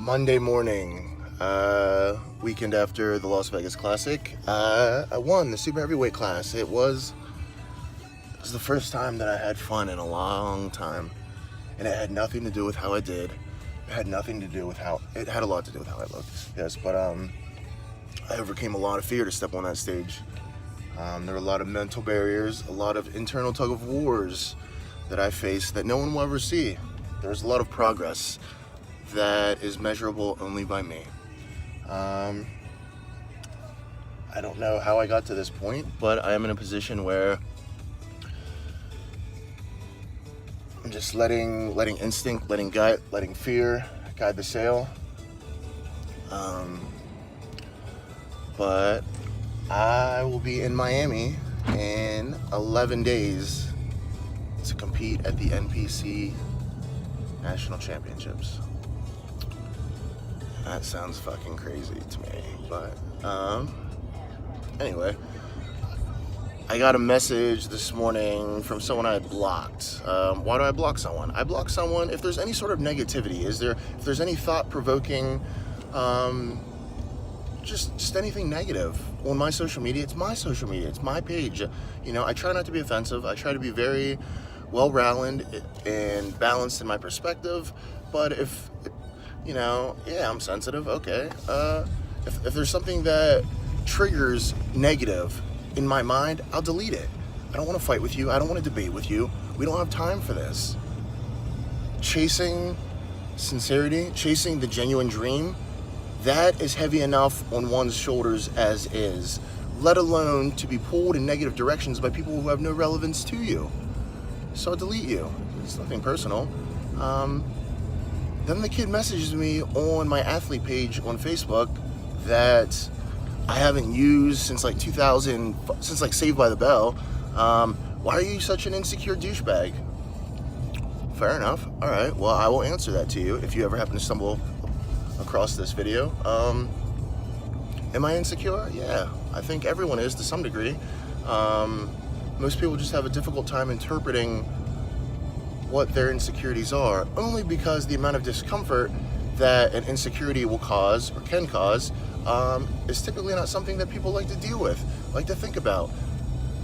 Monday morning, weekend after the Las Vegas Classic, I won the super heavyweight class. It was the first time that I had fun in a long time, and it had nothing to do with how I did. It had nothing to do with it had a lot to do with how I looked, yes, but I overcame a lot of fear to step on that stage. There were a lot of mental barriers, a lot of internal tug of wars that I faced that no one will ever see. There's a lot of progress that is measurable only by me. I don't know how I got to this point, but I am in a position where I'm just letting instinct, letting gut, letting fear guide the sail. But I will be in Miami in 11 days to compete at the NPC National Championships. That sounds fucking crazy to me, but anyway, I got a message this morning from someone I had blocked. Why do I block someone? I block someone if there's any sort of negativity. If there's any thought-provoking, just anything negative on my social media. It's my social media. It's my page. You know, I try not to be offensive. I try to be very well-rounded and balanced in my perspective. But if I'm sensitive, okay. If there's something that triggers negative in my mind, I'll delete it. I don't want to fight with you. I don't want to debate with you. We don't have time for this. Chasing sincerity, chasing the genuine dream, that is heavy enough on one's shoulders as is, let alone to be pulled in negative directions by people who have no relevance to you. So I'll delete you. It's nothing personal. Then the kid messages me on my athlete page on Facebook that I haven't used since like 2000, since like Saved by the Bell. Why are you such an insecure douchebag? Fair enough. All right. Well, I will answer that to you if you ever happen to stumble across this video. Am I insecure? Yeah, I think everyone is to some degree. Most people just have a difficult time interpreting what their insecurities are, only because the amount of discomfort that an insecurity will cause or can cause is typically not something that people like to deal with, like to think about.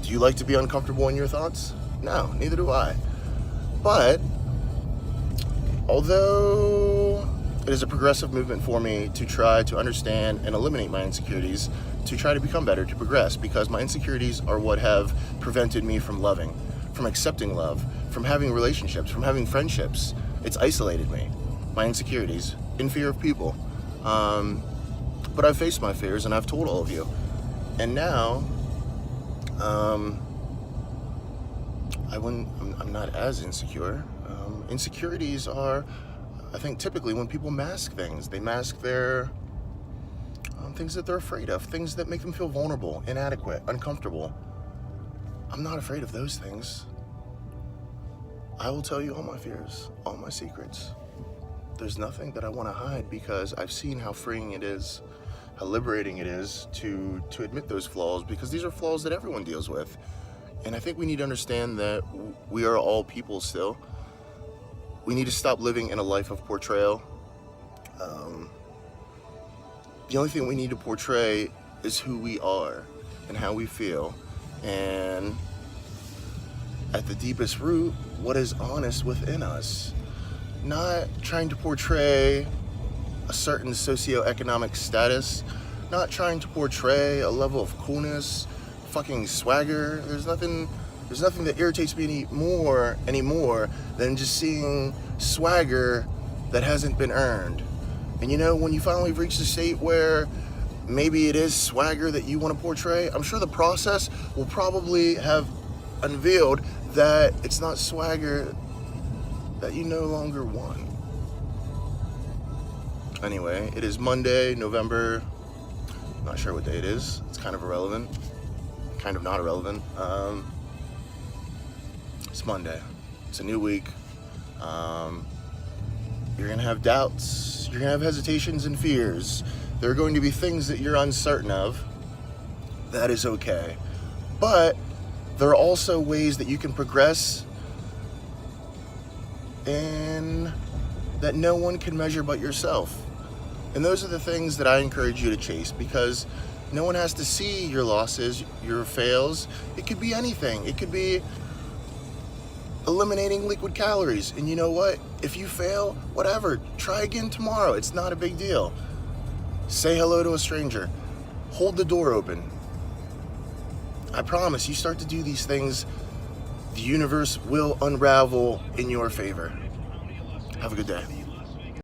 Do you like to be uncomfortable in your thoughts? No, neither do I. But although it is a progressive movement for me to try to understand and eliminate my insecurities, to try to become better, to progress, because my insecurities are what have prevented me from loving, from accepting love, from having relationships, from having friendships. It's isolated me, my insecurities, in fear of people. But I've faced my fears and I've told all of you. And now, I'm not as insecure. Insecurities are, I think, typically when people mask things. They mask their things that they're afraid of, things that make them feel vulnerable, inadequate, uncomfortable. I'm not afraid of those things. I will tell you all my fears, all my secrets. There's nothing that I want to hide, because I've seen how freeing it is, how liberating it is to admit those flaws, because these are flaws that everyone deals with. And I think we need to understand that we are all people still. We need to stop living in a life of portrayal. The only thing we need to portray is who we are and how we feel. And at the deepest root, what is honest within us. Not trying to portray a certain socioeconomic status, not trying to portray a level of coolness, fucking swagger. There's nothing that irritates me anymore than just seeing swagger that hasn't been earned. And you know, when you finally reach the state where maybe it is swagger that you want to portray, I'm sure the process will probably have unveiled that it's not swagger that you no longer want. Anyway, it is Monday, November, not sure what day it is. It's kind of irrelevant, kind of not irrelevant. It's Monday. It's a new week. You're gonna have doubts, you're gonna have hesitations and fears. There are going to be things that you're uncertain of. That is okay. But there are also ways that you can progress and that no one can measure but yourself. And those are the things that I encourage you to chase, because no one has to see your losses, your fails. It could be anything. It could be eliminating liquid calories. And you know what? If you fail, whatever, try again tomorrow. It's not a big deal. Say hello to a stranger. Hold the door open. I promise, you start to do these things, the universe will unravel in your favor. Have a good day.